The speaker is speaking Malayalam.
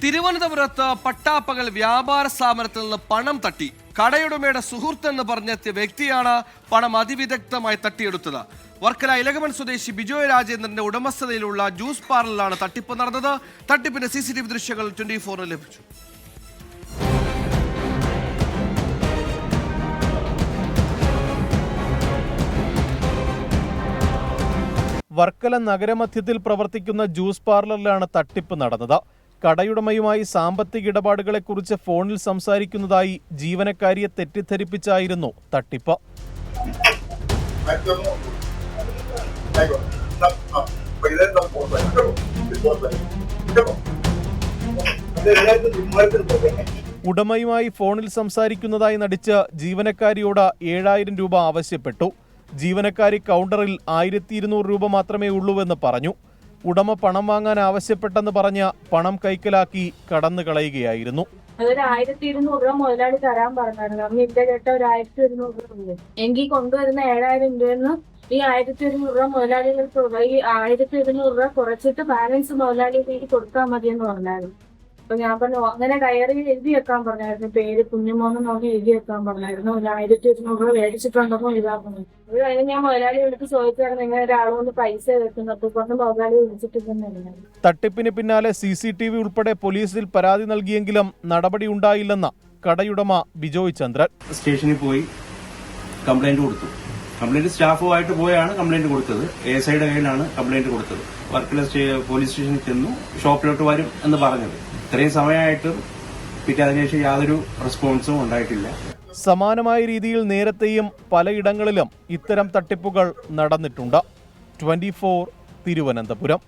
തിരുവനന്തപുരത്ത് പട്ടാപ്പകൽ വ്യാപാര സ്ഥാപനത്തിൽ നിന്ന് പണം തട്ടി കടയുടമയുടെ സുഹൃത്തെന്ന് പറഞ്ഞെത്തിയ വ്യക്തിയാണ് പണം അതിവിദഗ്ധമായി തട്ടിയെടുത്തത്. വർക്കല ഇലകമൺ സ്വദേശി ബിജോയ് രാജേന്ദ്രന്റെ ഉടമസ്ഥതയിലുള്ള ജ്യൂസ് പാർലറിലാണ് തട്ടിപ്പ് നടന്നത്. തട്ടിപ്പിന്റെ CCTV ദൃശ്യങ്ങൾ 24 ലഭിച്ചു. വർക്കല നഗരമധ്യത്തിൽ പ്രവർത്തിക്കുന്ന ജ്യൂസ് പാർലറിലാണ് തട്ടിപ്പ് നടന്നത്. കടയുടമയുമായി സാമ്പത്തിക ഇടപാടുകളെക്കുറിച്ച് ഫോണിൽ സംസാരിക്കുന്നതായി ജീവനക്കാരിയെ തെറ്റിദ്ധരിപ്പിച്ചായിരുന്നു തട്ടിപ്പ്. ഉടമയുമായി ഫോണിൽ സംസാരിക്കുന്നതായി നടിച്ച് ജീവനക്കാരിയോട് 7000 രൂപ ആവശ്യപ്പെട്ടു. ജീവനക്കാരി കൗണ്ടറിൽ 1200 രൂപ മാത്രമേ ഉള്ളൂവെന്ന് പറഞ്ഞു. ഉടമ പണം വാങ്ങാൻ ആവശ്യപ്പെട്ടെന്ന് പറഞ്ഞ് പണം കൈക്കലാക്കി കടന്നു കളയുകയായിരുന്നു. അതൊരു 1200 രൂപ മുതലാളി തരാൻ പറഞ്ഞായിരുന്നു. അന്ന് ഇല്ല ചേട്ടാ, ഒരു 1200 രൂപ എങ്കിൽ കൊണ്ടുവരുന്ന 7000 രൂപയെന്ന് ഈ 1200 രൂപ മുതലാളികൾക്ക് ഈ 1200 രൂപ കുറച്ചിട്ട് ബാലൻസ് മുതലാളിക്ക് കൊടുത്താൽ മതിയെന്ന് പറഞ്ഞായിരുന്നു. അപ്പൊ ഞാൻ പറഞ്ഞു അങ്ങനെ കയറി എഴുതി വെക്കാൻ പറഞ്ഞായിരുന്നു. പേര് കുഞ്ഞുമോന്ന് നോക്കി എഴുതി വെക്കാൻ പറഞ്ഞായിരുന്നു. 1200 രൂപ മേടിച്ചിട്ടുണ്ടെന്നും ഇതാക്കുന്നു. അത് കഴിഞ്ഞ് ഞാൻ മുതലാളി വിളിച്ച് ചോദിച്ചായിരുന്നു ഇങ്ങനെ ഒരാളുകൊണ്ട് പൈസ വെക്കുന്നത് കൊണ്ട് മുതലാളി വിളിച്ചിട്ടില്ലെന്നായിരുന്നു. തട്ടിപ്പിന് പിന്നാലെ CCTV ഉൾപ്പെടെ പോലീസിൽ പരാതി നൽകിയെങ്കിലും നടപടി ഉണ്ടായില്ലെന്ന് കടയുടമ ബിജോയ് ചന്ദ്രൻ. സ്റ്റേഷനിൽ പോയി കംപ്ലൈന്റ് കൊടുത്തു. കംപ്ലൈന്റ് സ്റ്റാഫുമായിട്ട് പോയാണ് കംപ്ലൈന്റ് കൊടുത്തത്. ASIയുടെ കയ്യിലാണ് കംപ്ലൈന്റ് കൊടുത്തത്. വർക്കല പോലീസ് സ്റ്റേഷനിൽ ചെന്നു ഷോപ്പിലോട്ട് വരും എന്ന് പറഞ്ഞത്. ഇത്രയും സമയമായിട്ടും പിന്നെ അതിനുശേഷം യാതൊരു റെസ്പോൺസും ഉണ്ടായിട്ടില്ല. സമാനമായ രീതിയിൽ നേരത്തെയും പലയിടങ്ങളിലും ഇത്തരം തട്ടിപ്പുകൾ നടന്നിട്ടുണ്ട്. 24 തിരുവനന്തപുരം.